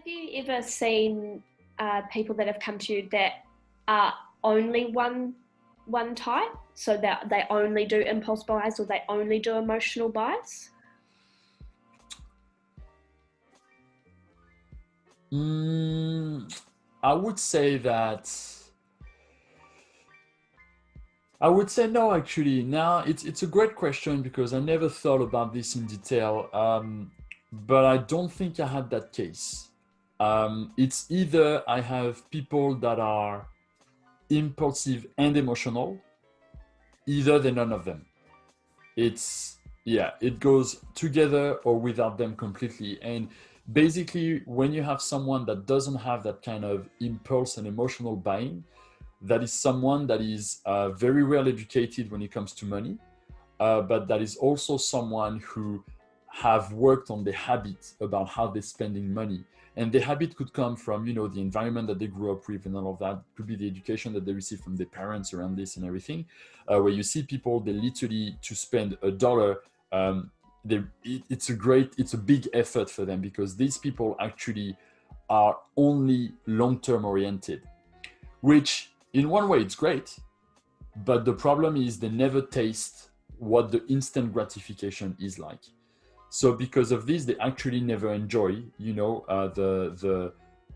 you ever seen people that have come to you that are only one type, so that they only do impulse buys or they only do emotional buys? I would say that I would say no, actually. Now, it's a great question because I never thought about this in detail, but I don't think I had that case. It's either I have people that are impulsive and emotional, either they're none of them. It's yeah, it goes together or without them completely. And basically, when you have someone that doesn't have that kind of impulse and emotional buying, that is someone that is very well educated when it comes to money, but that is also someone who have worked on the habit about how they're spending money. And the habit could come from, the environment that they grew up with and all of that. It could be the education that they receive from their parents around this and everything. Where you see people, they literally, to spend $1, it's a big effort for them because these people actually are only long-term oriented, which in one way it's great, but the problem is they never taste what the instant gratification is like. So because of this, they actually never enjoy,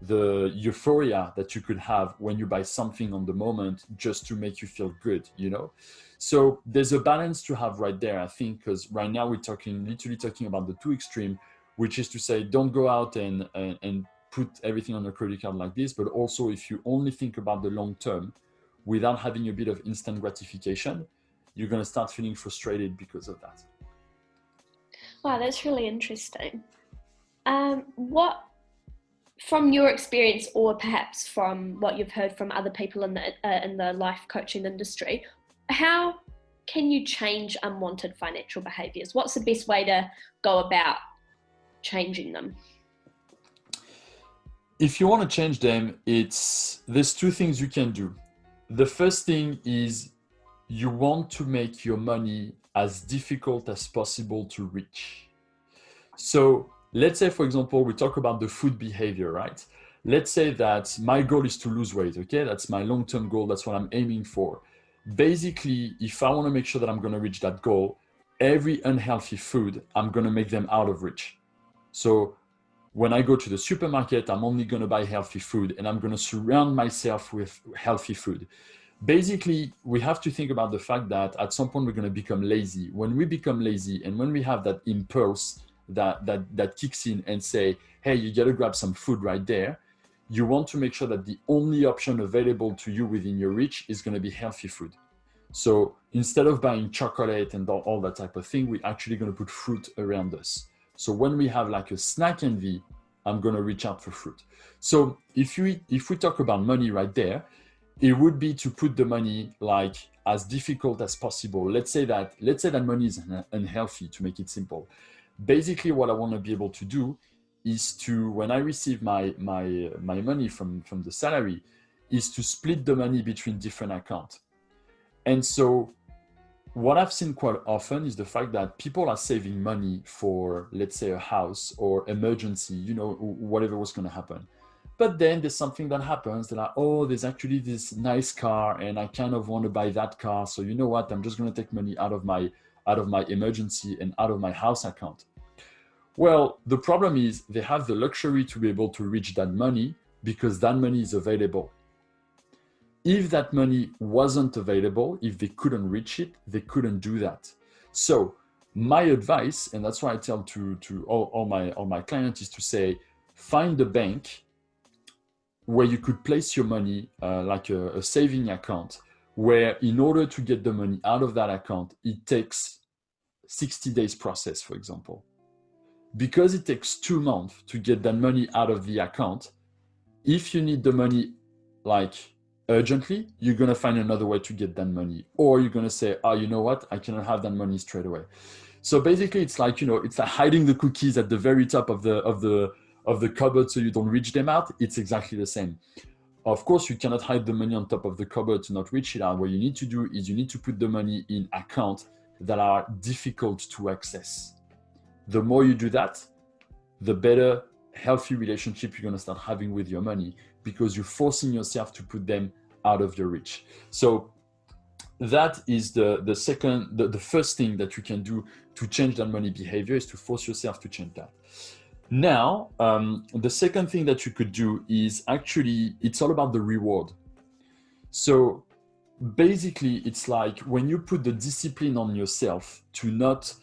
the euphoria that you could have when you buy something on the moment just to make you feel good. So there's a balance to have right there, I think, because right now we're literally talking about the two extreme, which is to say, don't go out and put everything on a credit card like this, but also if you only think about the long term without having a bit of instant gratification, you're going to start feeling frustrated because of that. Wow, that's really interesting. What, from your experience, or perhaps from what you've heard from other people in the life coaching industry, how can you change unwanted financial behaviors? What's the best way to go about changing them? If you want to change them, there's two things you can do. The first thing is you want to make your money as difficult as possible to reach. So let's say, for example, we talk about the food behavior, right? Let's say that my goal is to lose weight, okay? That's my long-term goal. That's what I'm aiming for. Basically, if I want to make sure that I'm going to reach that goal, every unhealthy food, I'm going to make them out of reach. So when I go to the supermarket, I'm only going to buy healthy food and I'm going to surround myself with healthy food. Basically, we have to think about the fact that at some point we're going to become lazy. When we become lazy and when we have that impulse that kicks in and say, hey, you got to grab some food right there, you want to make sure that the only option available to you within your reach is going to be healthy food. So instead of buying chocolate and all that type of thing, we're actually going to put fruit around us. So when we have like a snack envy, I'm going to reach out for fruit. So if we talk about money right there, it would be to put the money like as difficult as possible. Let's say that money is unhealthy, to make it simple. Basically, what I want to be able to do is to, when I receive my money from the salary, is to split the money between different accounts. And so what I've seen quite often is the fact that people are saving money for, let's say, a house or emergency, whatever was going to happen. But then there's something that happens that there's actually this nice car and I kind of want to buy that car. So you know what? I'm just going to take money out of my emergency and out of my house account. Well, the problem is they have the luxury to be able to reach that money because that money is available. If that money wasn't available, if they couldn't reach it, they couldn't do that. So my advice, and that's what I tell to all my clients, is to say, find a bank where you could place your money, like a saving account, where in order to get the money out of that account, it takes 60 days process, for example. Because it takes 2 months to get that money out of the account, if you need the money like urgently, you're going to find another way to get that money. Or you're going to say, you know what? I cannot have that money straight away. So basically it's like, it's like hiding the cookies at the very top of the cupboard so you don't reach them out. It's exactly the same. Of course, you cannot hide the money on top of the cupboard to not reach it out. What you need to do is you need to put the money in accounts that are difficult to access. The more you do that, the better healthy relationship you're going to start having with your money, because you're forcing yourself to put them out of your reach. So that is the first thing that you can do to change that money behavior, is to force yourself to change that. Now, the second thing that you could do is actually, it's all about the reward. So basically, it's like when you put the discipline on yourself to not,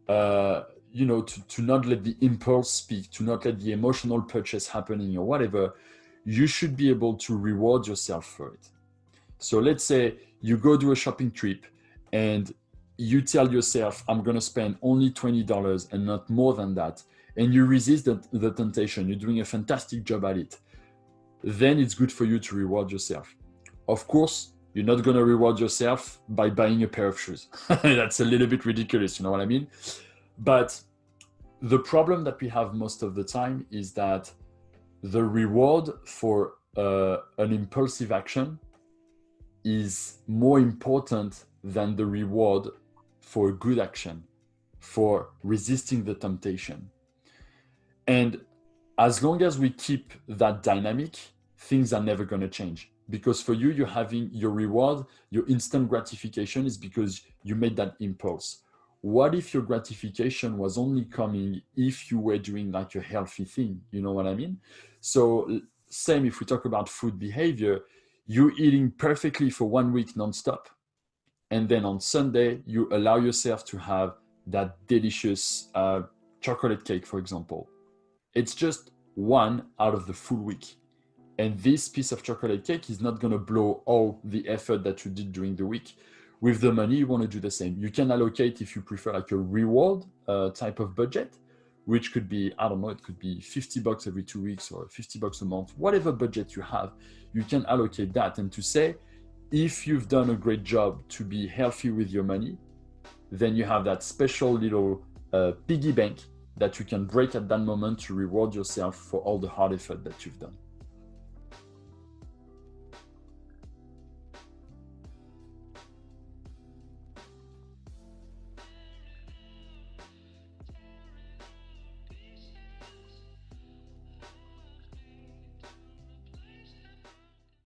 to not let the impulse speak, to not let the emotional purchase happening or whatever, you should be able to reward yourself for it. So let's say you go do a shopping trip and you tell yourself, I'm going to spend only $20 and not more than that. And you resist the temptation. You're doing a fantastic job at it. Then it's good for you to reward yourself. Of course, you're not going to reward yourself by buying a pair of shoes. That's a little bit ridiculous, you know what I mean? But the problem that we have most of the time is that the reward for an impulsive action is more important than the reward for a good action, for resisting the temptation. And as long as we keep that dynamic, things are never going to change. Because for you, you're having your reward, your instant gratification is because you made that impulse. What if your gratification was only coming if you were doing like a healthy thing? You know what I mean? So same if we talk about food behavior, you're eating perfectly for 1 week nonstop. And then on Sunday, you allow yourself to have that delicious chocolate cake, for example. It's just one out of the full week. And this piece of chocolate cake is not going to blow all the effort that you did during the week. With the money, you want to do the same. You can allocate, if you prefer, like a reward type of budget, which could be, I don't know, it could be $50 every 2 weeks or $50 a month, whatever budget you have, you can allocate that. And to say, if you've done a great job to be healthy with your money, then you have that special little piggy bank that you can break at that moment to reward yourself for all the hard effort that you've done.